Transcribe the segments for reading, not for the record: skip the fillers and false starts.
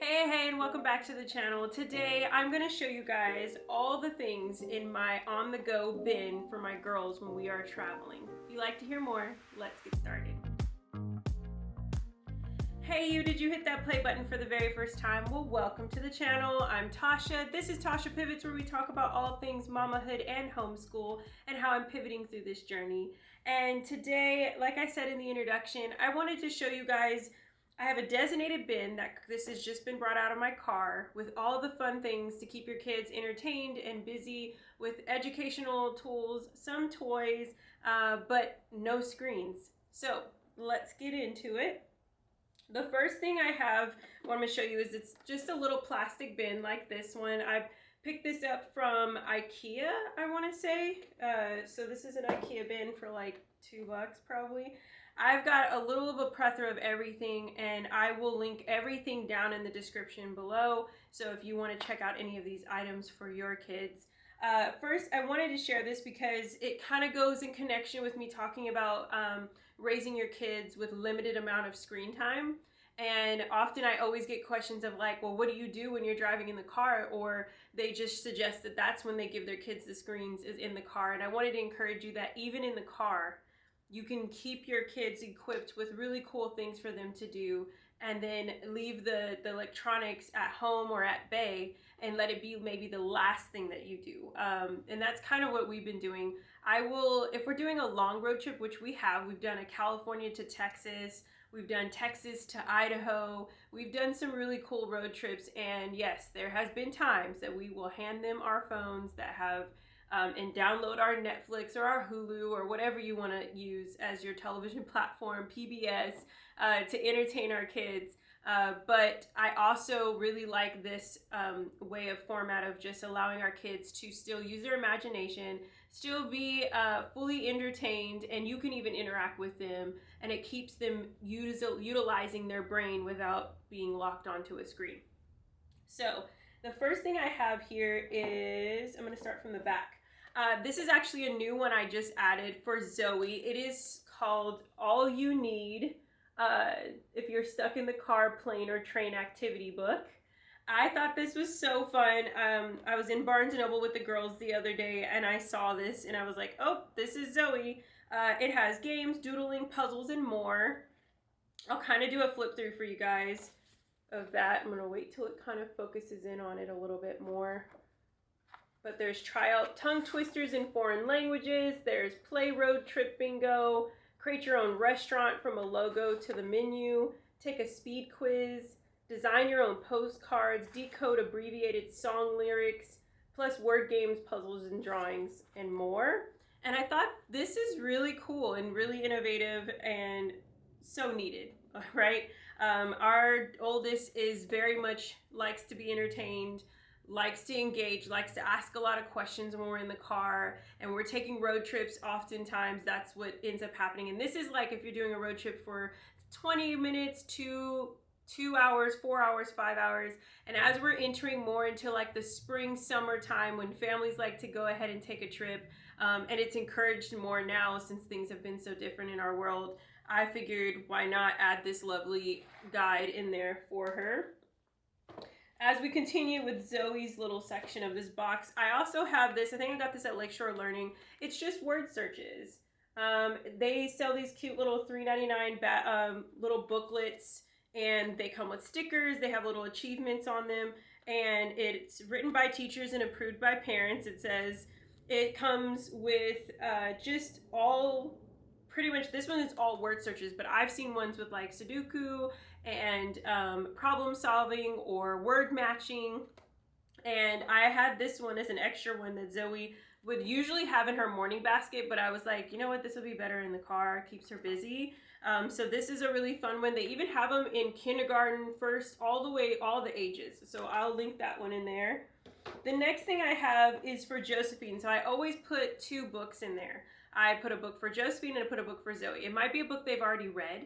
Hey, and welcome back to the channel. Today, I'm going to show you guys all the things in my on-the-go bin for my girls when we are traveling. If you'd like to hear more, let's get started. Hey you, did you hit that play button for the very first time? Well, welcome to the channel. I'm Tasha. This is Tasha Pivots, where we talk about all things mamahood and homeschool and how I'm pivoting through this journey. And today, like I said in the introduction, I wanted to show you guys I have a designated bin that this has just been brought out of my car with all the fun things to keep your kids entertained and busy with educational tools, some toys, but no screens. So let's get into it. The first thing I want to show you is it's just a little plastic bin like this one. I've picked this up from IKEA, I want to say. So this is an IKEA bin for like $2 probably. I've got a little of a plethora of everything, and I will link everything down in the description below. So if you want to check out any of these items for your kids. First, I wanted to share this because it kind of goes in connection with me talking about raising your kids with limited amount of screen time. And often I always get questions of like, well, what do you do when you're driving in the car? Or they just suggest that that's when they give their kids the screens, is in the car. And I wanted to encourage you that even in the car, you can keep your kids equipped with really cool things for them to do, and then leave the electronics at home or at bay and let it be maybe the last thing that you do. And that's kind of what we've been doing. If we're doing a long road trip, which we've done a California to Texas, we've done Texas to Idaho, we've done some really cool road trips, and yes, there has been times that we will hand them our phones that have and download our Netflix or our Hulu or whatever you want to use as your television platform, PBS, to entertain our kids. But I also really like this way of format of just allowing our kids to still use their imagination, still be fully entertained, and you can even interact with them, and it keeps them utilizing their brain without being locked onto a screen. So the first thing I have here is, I'm going to start from the back. This is actually a new one I just added for Zoe. It is called All You Need If You're Stuck in the Car, Plane, or Train Activity Book. I thought this was so fun. I was in Barnes & Noble with the girls the other day, and I saw this, and I was like, oh, this is Zoe. It has games, doodling, puzzles, and more. I'll kind of do a flip through for you guys of that. I'm going to wait till it kind of focuses in on it a little bit more. But there's try out tongue twisters in foreign languages. There's play road trip bingo, create your own restaurant from a logo to the menu, take a speed quiz, design your own postcards, decode abbreviated song lyrics, plus word games, puzzles, and drawings, and more. And I thought this is really cool and really innovative and so needed, right? Our oldest is very much likes to be entertained, likes to engage, likes to ask a lot of questions when we're in the car, and we're taking road trips. Oftentimes that's what ends up happening. And this is like if you're doing a road trip for 20 minutes to 2 hours, 4 hours, 5 hours. And as we're entering more into like the spring, summer time when families like to go ahead and take a trip, and it's encouraged more now since things have been so different in our world, I figured why not add this lovely guide in there for her. As we continue with Zoe's little section of this box, I also have this, I think I got this at Lakeshore Learning. It's just word searches. They sell these cute little $3.99 little booklets, and they come with stickers. They have little achievements on them, and it's written by teachers and approved by parents. It says it comes with just all, pretty much this one is all word searches, but I've seen ones with like Sudoku and problem solving or word matching. And I had this one as an extra one that Zoe would usually have in her morning basket, but I was like, you know what, this will be better in the car, keeps her busy. So this is a really fun one. They even have them in kindergarten, first, all the ages. So I'll link that one in there. The next thing I have is for Josephine. So I always put 2 books in there. I put a book for Josephine and I put a book for Zoe. It might be a book they've already read,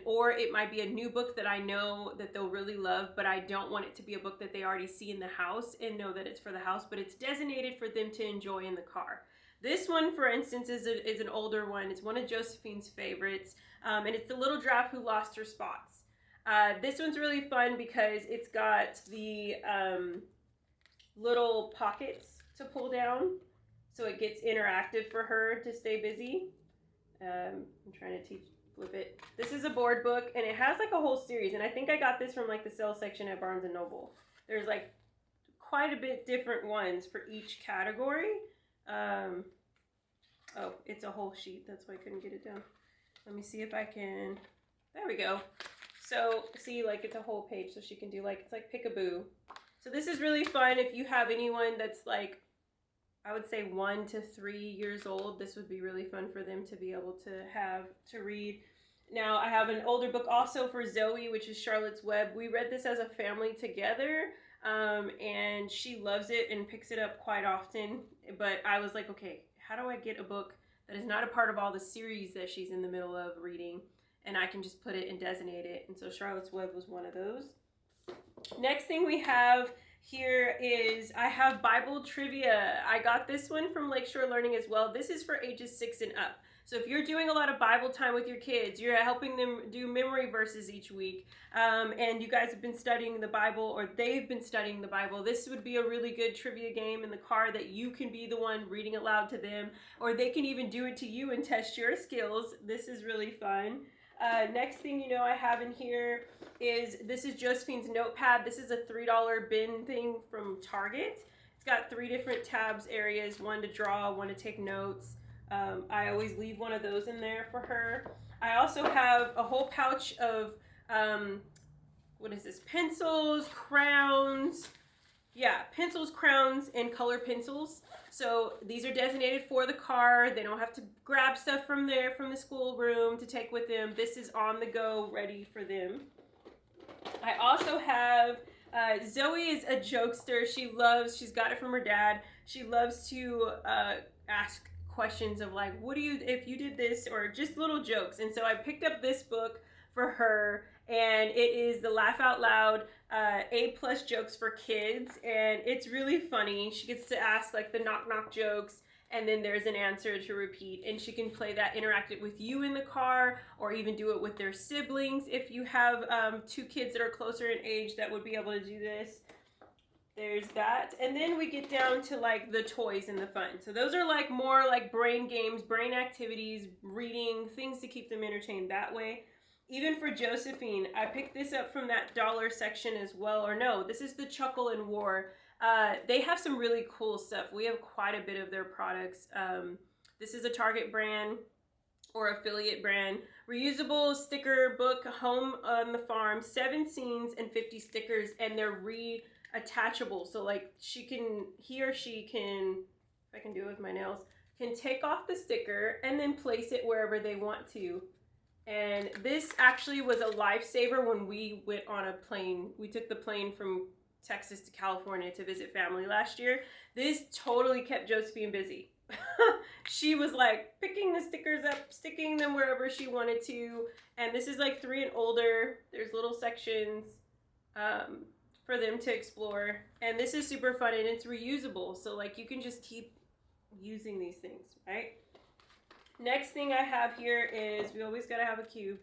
or it might be a new book that I know that they'll really love, but I don't want it to be a book that they already see in the house and know that it's for the house, but it's designated for them to enjoy in the car. This one, for instance, is an older one. It's one of Josephine's favorites, and it's The Little Giraffe Who Lost Her Spots. This one's really fun because it's got the little pockets to pull down, so it gets interactive for her to stay busy. I'm trying to flip it. This is a board book, and it has like a whole series, and I think I got this from like the sales section at Barnes & Noble. There's like quite a bit different ones for each category. Oh, it's a whole sheet. That's why I couldn't get it down. Let me see if I can. There we go. So see, like it's a whole page, so she can do like, it's like Pick-a-Boo. So this is really fun if you have anyone that's like, I would say 1 to 3 years old. This would be really fun for them to be able to have to read. Now I have an older book also for Zoe, which is Charlotte's Web. We read this as a family together, and she loves it and picks it up quite often. But I was like, okay, how do I get a book that is not a part of all the series that she's in the middle of reading, and I can just put it and designate it? And so Charlotte's Web was one of those. Next thing we have here is I have Bible trivia. I got this one from Lakeshore Learning as well. This is for ages 6 and up. So if you're doing a lot of Bible time with your kids, you're helping them do memory verses each week, and you guys have been studying the Bible, or they've been studying the Bible, this would be a really good trivia game in the car that you can be the one reading aloud to them, or they can even do it to you and test your skills. This is really fun. Next thing you know I have in here is, this is Josephine's notepad. This is a $3 bin thing from Target. It's got 3 different tabs areas, one to draw, one to take notes. I always leave one of those in there for her. I also have a whole pouch of, what is this? Pencils, crowns. Yeah, pencils, crowns, and color pencils. So these are designated for the car. They don't have to grab stuff from there, from the schoolroom to take with them. This is on the go, ready for them. I also have, Zoe is a jokester. She's got it from her dad. She loves to ask questions of like, what do you, if you did this, or just little jokes. And so I picked up this book for her, and it is the Laugh Out Loud A+ jokes for kids, and it's really funny. She gets to ask like the knock knock jokes, and then there's an answer to repeat, and she can play that, interact it with you in the car, or even do it with their siblings if you have 2 kids that are closer in age that would be able to do this. There's that. And then we get down to like the toys and the fun. So those are like more like brain games, brain activities, reading, things to keep them entertained that way. Even for Josephine, I picked this up from that dollar section as well. Or no, this is the Chuckle and War. They have some really cool stuff. We have quite a bit of their products. This is a Target brand or affiliate brand. Reusable sticker book, Home on the Farm, 7 scenes and 50 stickers, and they're attachable, so like he or she can, if I can do it with my nails, can take off the sticker and then place it wherever they want to. And this actually was a lifesaver when we went on a plane. We took the plane from Texas to California to visit family last year. This totally kept Josephine busy. She was like picking the stickers up, sticking them wherever she wanted to. And this is like 3 and older. There's little sections for them to explore, and this is super fun, and it's reusable, so like you can just keep using these things, right? Next thing I have here is, we always gotta have a cube,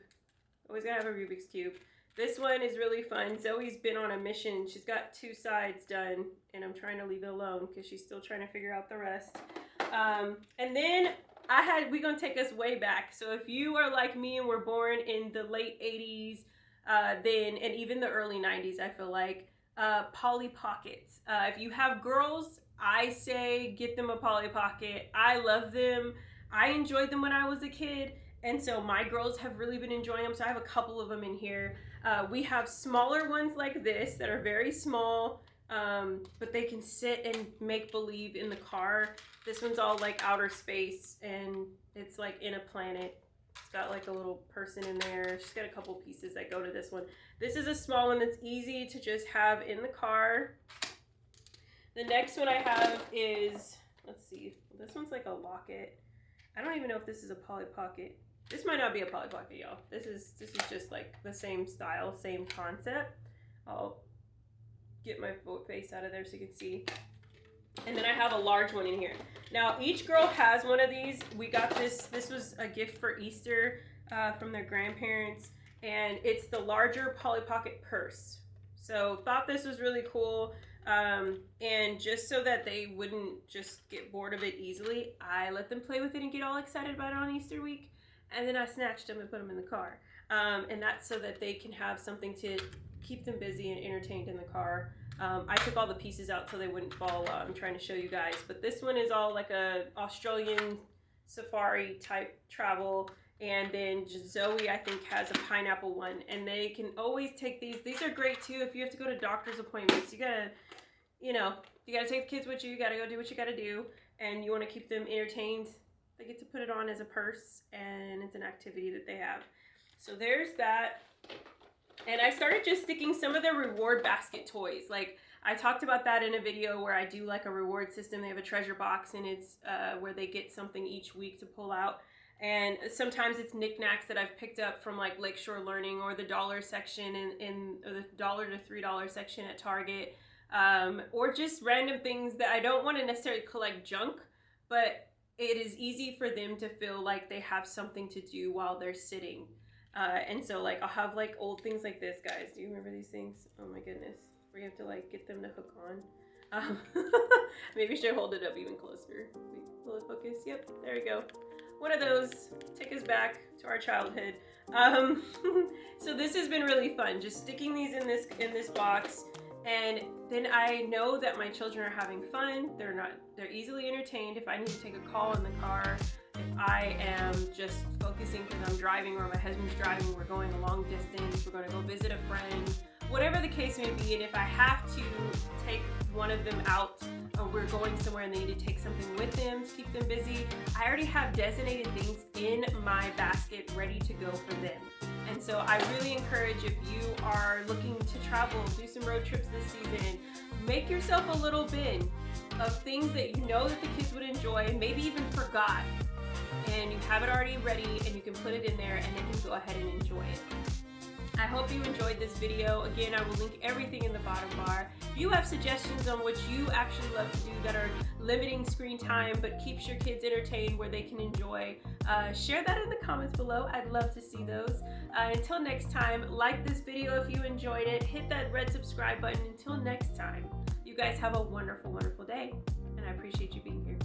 always gotta have a Rubik's Cube. This one is really fun. Zoe's been on a mission. She's got 2 sides done, and I'm trying to leave it alone because she's still trying to figure out the rest. And then we're gonna take us way back. So if you are like me and were born in the late 80s, then, and even the early 90s, I feel like, Polly Pockets. If you have girls, I say get them a Polly Pocket. I love them. I enjoyed them when I was a kid, and so my girls have really been enjoying them, so I have a couple of them in here. We have smaller ones like this that are very small, but they can sit and make believe in the car. This one's all like outer space, and it's like in a planet. It's got like a little person in there. She's got a couple pieces that go to this one. This is a small one that's easy to just have in the car. The next one I have is, let's see, this one's like a locket. I don't even know if this is a Polly Pocket. This might not be a Polly Pocket, y'all. This is just like the same style, same concept. I'll get my face out of there so you can see. And then I have a large one in here. Now, each girl has one of these. We got this was a gift for Easter from their grandparents. and it's the larger Polly Pocket purse. So thought this was really cool. And just so that they wouldn't just get bored of it easily, I let them play with it and get all excited about it on Easter week. And then I snatched them and put them in the car. And that's so that they can have something to keep them busy and entertained in the car. I took all the pieces out so they wouldn't fall while I'm trying to show you guys. But this one is all like a Australian safari type travel. And then Zoe, I think, has a pineapple one. And they can always take these. These are great too if you have to go to doctor's appointments. You gotta, you gotta take the kids with you. You gotta go do what you gotta do. And you wanna keep them entertained. They get to put it on as a purse, and it's an activity that they have. So there's that. And I started just sticking some of their reward basket toys. Like, I talked about that in a video where I do like a reward system. They have a treasure box, and it's where they get something each week to pull out. And sometimes it's knickknacks that I've picked up from like Lakeshore Learning or the dollar section or the $1 to $3 section at Target. Or just random things that I don't want to necessarily collect junk, but it is easy for them to feel like they have something to do while they're sitting. And so like I'll have like old things like this, guys. Do you remember these things? Oh my goodness. Where you have to like get them to hook on. Maybe I should hold it up even closer. Wait, will it focus? Yep, there we go. One of those. Take us back to our childhood. So this has been really fun, just sticking these in this box. And then I know that my children are having fun. They're easily entertained. If I need to take a call in the car, if I am just focusing because I'm driving or my husband's driving, we're going a long distance, we're going to go visit a friend, whatever the case may be. And if I have to take one of them out, or we're going somewhere and they need to take something with them to keep them busy, I already have designated things in my basket ready to go for them. And so I really encourage, if you are looking to travel, do some road trips this season, make yourself a little bin of things that you know that the kids would enjoy, maybe even forgot, and you have it already ready and you can put it in there and they can go ahead and enjoy it. I hope you enjoyed this video. Again, I will link everything in the bottom bar. If you have suggestions on what you actually love to do that are limiting screen time but keeps your kids entertained where they can enjoy, share that in the comments below. I'd love to see those. Until next time, like this video if you enjoyed it. Hit that red subscribe button. Until next time, you guys have a wonderful, wonderful day, and I appreciate you being here.